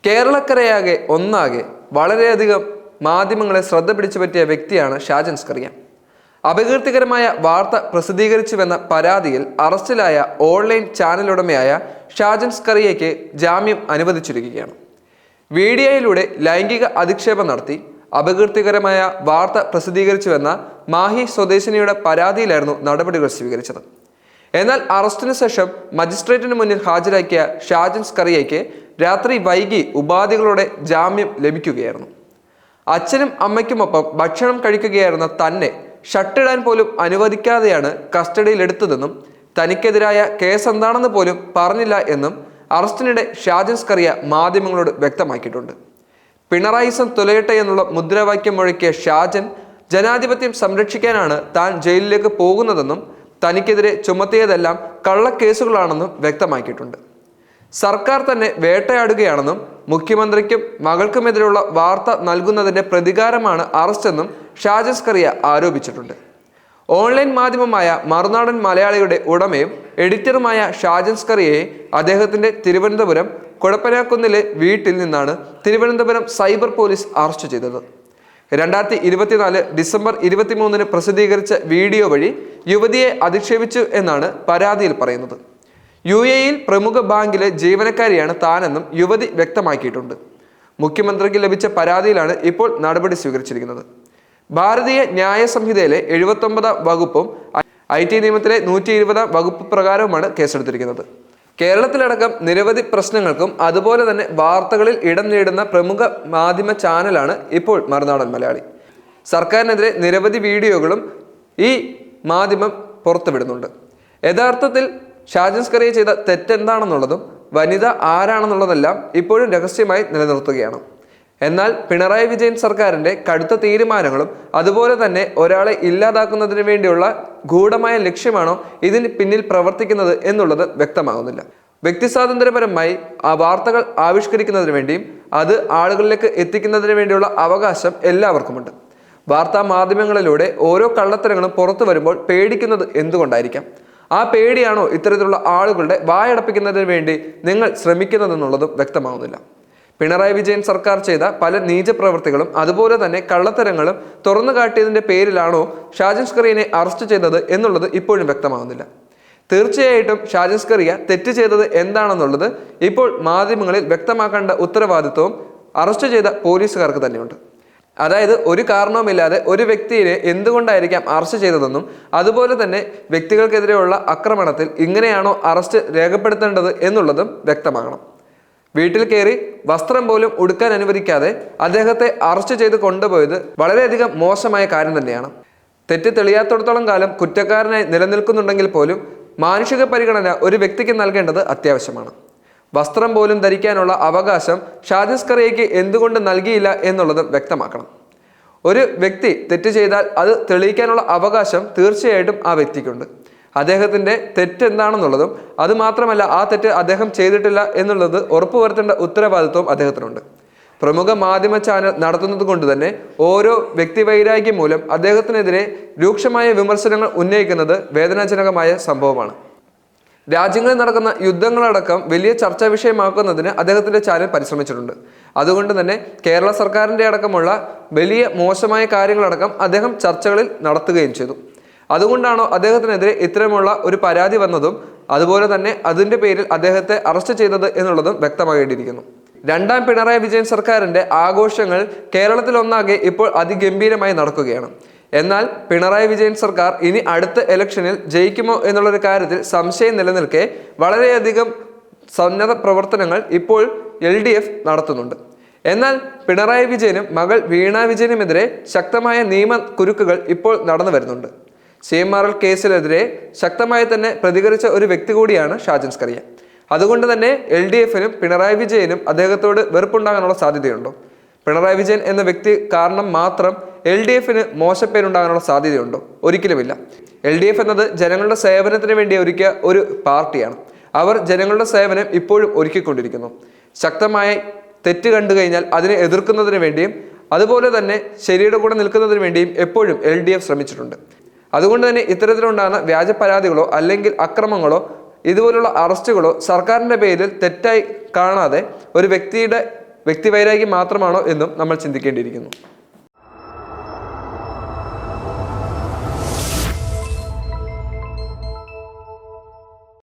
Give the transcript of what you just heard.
കേരളക്കരയാകെ ഒന്നാകെ വളരെയധികം മാധ്യമങ്ങളെ ശ്രദ്ധ പിടിച്ചു പറ്റിയ വ്യക്തിയാണ് ഷാജൻ സ്കറിയ. അപകീർത്തികരമായ വാർത്ത പ്രസിദ്ധീകരിച്ചുവെന്ന പരാതിയിൽ അറസ്റ്റിലായ ഓൺലൈൻ ചാനൽ ഉടമയായ ഷാജൻ സ്കറിയയ്ക്ക് ജാമ്യം അനുവദിച്ചിരിക്കുകയാണ്. വീഡിയോയിലൂടെ ലൈംഗിക അധിക്ഷേപം നടത്തി അപകീർത്തികരമായ വാർത്ത പ്രസിദ്ധീകരിച്ചുവെന്ന മാഹി സ്വദേശിനിയുടെ പരാതിയിലായിരുന്നു നടപടികൾ സ്വീകരിച്ചത്. എന്നാൽ അറസ്റ്റിന് ശേഷം മജിസ്ട്രേറ്റിന് മുന്നിൽ ഹാജരാക്കിയ ഷാജൻ സ്കറിയയ്ക്ക് രാത്രി വൈകി ഉപാധികളോടെ ജാമ്യം ലഭിക്കുകയായിരുന്നു. അച്ഛനും അമ്മയ്ക്കുമൊപ്പം ഭക്ഷണം കഴിക്കുകയായിരുന്ന തന്നെ ഷട്ടിടാൻ പോലും അനുവദിക്കാതെയാണ് കസ്റ്റഡിയിലെടുത്തതെന്നും തനിക്കെതിരായ കേസ് എന്താണെന്ന് പോലും പറഞ്ഞില്ല എന്നും അറസ്റ്റിനിടെ ഷാജൻ സ്കറിയ മാധ്യമങ്ങളോട് വ്യക്തമാക്കിയിട്ടുണ്ട്. പിണറായിസം തുലയട്ടെ എന്നുള്ള മുദ്രാവാക്യം മുഴക്കിയ ഷാജൻ ജനാധിപത്യം സംരക്ഷിക്കാനാണ് താൻ ജയിലിലേക്ക് പോകുന്നതെന്നും തനിക്കെതിരെ ചുമത്തിയതെല്ലാം കള്ളക്കേസുകളാണെന്നും വ്യക്തമാക്കിയിട്ടുണ്ട്. സർക്കാർ തന്നെ വേട്ടയാടുകയാണെന്നും മുഖ്യമന്ത്രിക്കും മകൾക്കുമെതിരെയുള്ള വാർത്ത നൽകുന്നതിന്റെ പ്രതികാരമാണ് അറസ്റ്റെന്നും ഷാജൻ സ്കറിയ ആരോപിച്ചിട്ടുണ്ട്. ഓൺലൈൻ മാധ്യമമായ മറുനാടൻ മലയാളിയുടെ ഉടമയും എഡിറ്ററുമായ ഷാജൻ സ്കറിയയെ അദ്ദേഹത്തിന്റെ തിരുവനന്തപുരം കൊടപ്പനാക്കുന്നിലെ വീട്ടിൽ നിന്നാണ് തിരുവനന്തപുരം സൈബർ പോലീസ് അറസ്റ്റ് ചെയ്തത്. 2024 ഡിസംബർ 23 പ്രസിദ്ധീകരിച്ച വീഡിയോ വഴി യുവതിയെ അധിക്ഷേപിച്ചു എന്നാണ് പരാതിയിൽ പറയുന്നത്. UAEയിൽ പ്രമുഖ ബാങ്കിലെ ജീവനക്കാരിയാണ് താനെന്നും യുവതി വ്യക്തമാക്കിയിട്ടുണ്ട്. മുഖ്യമന്ത്രിക്ക് ലഭിച്ച പരാതിയിലാണ് ഇപ്പോൾ നടപടി സ്വീകരിച്ചിരിക്കുന്നത്. ഭാരതീയ ന്യായ സംഹിതയിലെ 79 വകുപ്പും IT നിയമത്തിലെ 120 വകുപ്പ് പ്രകാരവുമാണ് കേസെടുത്തിരിക്കുന്നത്. കേരളത്തിലടക്കം നിരവധി പ്രശ്നങ്ങൾക്കും അതുപോലെ തന്നെ വാർത്തകളിൽ ഇടം നേടുന്ന പ്രമുഖ മാധ്യമ ചാനലാണ് ഇപ്പോൾ മറുനാടൻ മലയാളി. സർക്കാരിനെതിരെ നിരവധി വീഡിയോകളും ഈ മാധ്യമം പുറത്തുവിടുന്നുണ്ട്. യഥാർത്ഥത്തിൽ ഷാജൻ സ്കറിയ ചെയ്ത തെറ്റെന്താണെന്നുള്ളതും വനിത ആരാണെന്നുള്ളതെല്ലാം ഇപ്പോഴും രഹസ്യമായി നിലനിർത്തുകയാണ്. എന്നാൽ പിണറായി വിജയൻ സർക്കാരിന്റെ കടുത്ത തീരുമാനങ്ങളും അതുപോലെ തന്നെ ഒരാളെ ഇല്ലാതാക്കുന്നതിന് വേണ്ടിയുള്ള ഗൂഢമായ ലക്ഷ്യമാണോ ഇതിന് പിന്നിൽ പ്രവർത്തിക്കുന്നത് എന്നുള്ളത് വ്യക്തമാകുന്നില്ല. വ്യക്തി സ്വാതന്ത്ര്യപരമായി ആ വാർത്തകൾ ആവിഷ്കരിക്കുന്നതിന് വേണ്ടിയും അത് ആളുകളിലേക്ക് എത്തിക്കുന്നതിന് വേണ്ടിയുള്ള അവകാശം എല്ലാവർക്കുമുണ്ട്. വാർത്താ മാധ്യമങ്ങളിലൂടെ ഓരോ കള്ളത്തരങ്ങളും പുറത്തു വരുമ്പോൾ പേടിക്കുന്നത് എന്തുകൊണ്ടായിരിക്കാം? ആ പേടിയാണോ ഇത്തരത്തിലുള്ള ആളുകളുടെ വായടപ്പിക്കുന്നതിന് വേണ്ടി നിങ്ങൾ ശ്രമിക്കുന്നതെന്നുള്ളതും വ്യക്തമാവുന്നില്ല. പിണറായി വിജയൻ സർക്കാർ ചെയ്ത പല നീചപ്രവൃത്തികളും അതുപോലെ തന്നെ കള്ളത്തരങ്ങളും തുറന്നു കാട്ടിയതിന്റെ പേരിലാണോ ഷാജൻ സ്കറിയനെ അറസ്റ്റ് ചെയ്തത് എന്നുള്ളത് ഇപ്പോഴും വ്യക്തമാകുന്നില്ല. തീർച്ചയായിട്ടും ഷാജൻ സ്കറിയ തെറ്റ് ചെയ്തത് എന്താണെന്നുള്ളത് ഇപ്പോൾ മാധ്യമങ്ങളിൽ വ്യക്തമാക്കേണ്ട ഉത്തരവാദിത്വവും അറസ്റ്റ് ചെയ്ത പോലീസുകാർക്ക് തന്നെയുണ്ട്. അതായത് ഒരു കാരണവുമില്ലാതെ ഒരു വ്യക്തിയെ എന്തുകൊണ്ടായിരിക്കാം അറസ്റ്റ് ചെയ്തതെന്നും അതുപോലെ തന്നെ വ്യക്തികൾക്കെതിരെയുള്ള ആക്രമണത്തിൽ ഇങ്ങനെയാണോ അറസ്റ്റ് രേഖപ്പെടുത്തേണ്ടത് എന്നുള്ളതും വ്യക്തമാകണം. വീട്ടിൽ കയറി വസ്ത്രം പോലും ഉടുക്കാൻ അനുവദിക്കാതെ അദ്ദേഹത്തെ അറസ്റ്റ് ചെയ്ത് കൊണ്ടുപോയത് വളരെയധികം മോശമായ കാര്യം തന്നെയാണ്. തെറ്റ് തെളിയാത്തിടത്തോളം കാലം കുറ്റക്കാരനായി നിലനിൽക്കുന്നുണ്ടെങ്കിൽ പോലും മാനുഷിക പരിഗണന ഒരു വ്യക്തിക്ക് നൽകേണ്ടത് അത്യാവശ്യമാണ്. വസ്ത്രം പോലും ധരിക്കാനുള്ള അവകാശം ഷാജൻ സ്കറിയയ്ക്ക് എന്തുകൊണ്ട് നൽകിയില്ല എന്നുള്ളതും വ്യക്തമാക്കണം. ഒരു വ്യക്തി തെറ്റ് ചെയ്താൽ അത് തെളിയിക്കാനുള്ള അവകാശം തീർച്ചയായിട്ടും ആ വ്യക്തിക്കുണ്ട്. അദ്ദേഹത്തിന്റെ തെറ്റ് എന്താണെന്നുള്ളതും അതുമാത്രമല്ല ആ തെറ്റ് അദ്ദേഹം ചെയ്തിട്ടില്ല എന്നുള്ളത് ഉറപ്പുവരുത്തേണ്ട ഉത്തരവാദിത്വം അദ്ദേഹത്തിനുണ്ട്. പ്രമുഖ മാധ്യമ ചാനൽ നടത്തുന്നത് കൊണ്ട് തന്നെ ഓരോ വ്യക്തിവൈരാഗ്യം മൂലം അദ്ദേഹത്തിനെതിരെ രൂക്ഷമായ വിമർശനങ്ങൾ ഉന്നയിക്കുന്നത് വേദനാജനകമായ സംഭവമാണ്. രാജ്യങ്ങളിൽ നടക്കുന്ന യുദ്ധങ്ങളടക്കം വലിയ ചർച്ചാ വിഷയമാക്കുന്നതിന് അദ്ദേഹത്തിന്റെ ചാനൽ പരിശ്രമിച്ചിട്ടുണ്ട്. അതുകൊണ്ട് തന്നെ കേരള സർക്കാരിന്റെ അടക്കമുള്ള വലിയ മോശമായ കാര്യങ്ങളടക്കം അദ്ദേഹം ചർച്ചകളിൽ നടത്തുകയും ചെയ്തു. അതുകൊണ്ടാണോ അദ്ദേഹത്തിനെതിരെ ഇത്തരമുള്ള ഒരു പരാതി വന്നതും അതുപോലെ തന്നെ അതിന്റെ പേരിൽ അദ്ദേഹത്തെ അറസ്റ്റ് ചെയ്തത് എന്നുള്ളതും വ്യക്തമാകേണ്ടിയിരിക്കുന്നു. രണ്ടാം പിണറായി വിജയൻ സർക്കാരിന്റെ ആഘോഷങ്ങൾ കേരളത്തിലൊന്നാകെ ഇപ്പോൾ അതിഗംഭീരമായി നടക്കുകയാണ്. എന്നാൽ പിണറായി വിജയൻ സർക്കാർ ഇനി അടുത്ത ഇലക്ഷനിൽ ജയിക്കുമോ എന്നുള്ളൊരു കാര്യത്തിൽ സംശയം നിലനിൽക്കെ വളരെയധികം സന്നദ്ധ പ്രവർത്തനങ്ങൾ ഇപ്പോൾ LDF നടത്തുന്നുണ്ട്. എന്നാൽ പിണറായി വിജയനും മകൾ വീണ വിജയനുമെതിരെ ശക്തമായ നിയമ കുരുക്കുകൾ ഇപ്പോൾ നടന്നു വരുന്നുണ്ട്. CMRL കേസിനെതിരെ ശക്തമായി തന്നെ പ്രതികരിച്ച ഒരു വ്യക്തി കൂടിയാണ് ഷാജൻ സ്കറിയ. അതുകൊണ്ട് തന്നെ LDFനും പിണറായി വിജയനും അദ്ദേഹത്തോട് വെറുപ്പുണ്ടാകാനുള്ള സാധ്യതയുണ്ടോ? പിണറായി വിജയൻ എന്ന വ്യക്തി കാരണം മാത്രം LDFന് മോശപ്പേരുണ്ടാകാനുള്ള സാധ്യതയുണ്ടോ? ഒരിക്കലുമില്ല. LDF എന്നത് ജനങ്ങളുടെ സേവനത്തിന് വേണ്ടി ഒരുക്കിയ ഒരു പാർട്ടിയാണ്. അവർ ജനങ്ങളുടെ സേവനം ഇപ്പോഴും ഒരുക്കിക്കൊണ്ടിരിക്കുന്നു. ശക്തമായ തെറ്റ് കണ്ടു കഴിഞ്ഞാൽ അതിനെ എതിർക്കുന്നതിന് വേണ്ടിയും അതുപോലെ തന്നെ ശരിയുടെ കൂടെ നിൽക്കുന്നതിന് വേണ്ടിയും എപ്പോഴും LDF ശ്രമിച്ചിട്ടുണ്ട്. അതുകൊണ്ട് തന്നെ ഇത്തരത്തിലുണ്ടാകുന്ന വ്യാജ പരാതികളോ അല്ലെങ്കിൽ അക്രമങ്ങളോ ഇതുപോലുള്ള അറസ്റ്റുകളോ സർക്കാരിന്റെ പേരിൽ തെറ്റായി കാണാതെ ഒരു വ്യക്തിയുടെ വ്യക്തിവൈരാഗ്യം മാത്രമാണോ എന്നും നമ്മൾ ചിന്തിക്കേണ്ടിയിരിക്കുന്നു.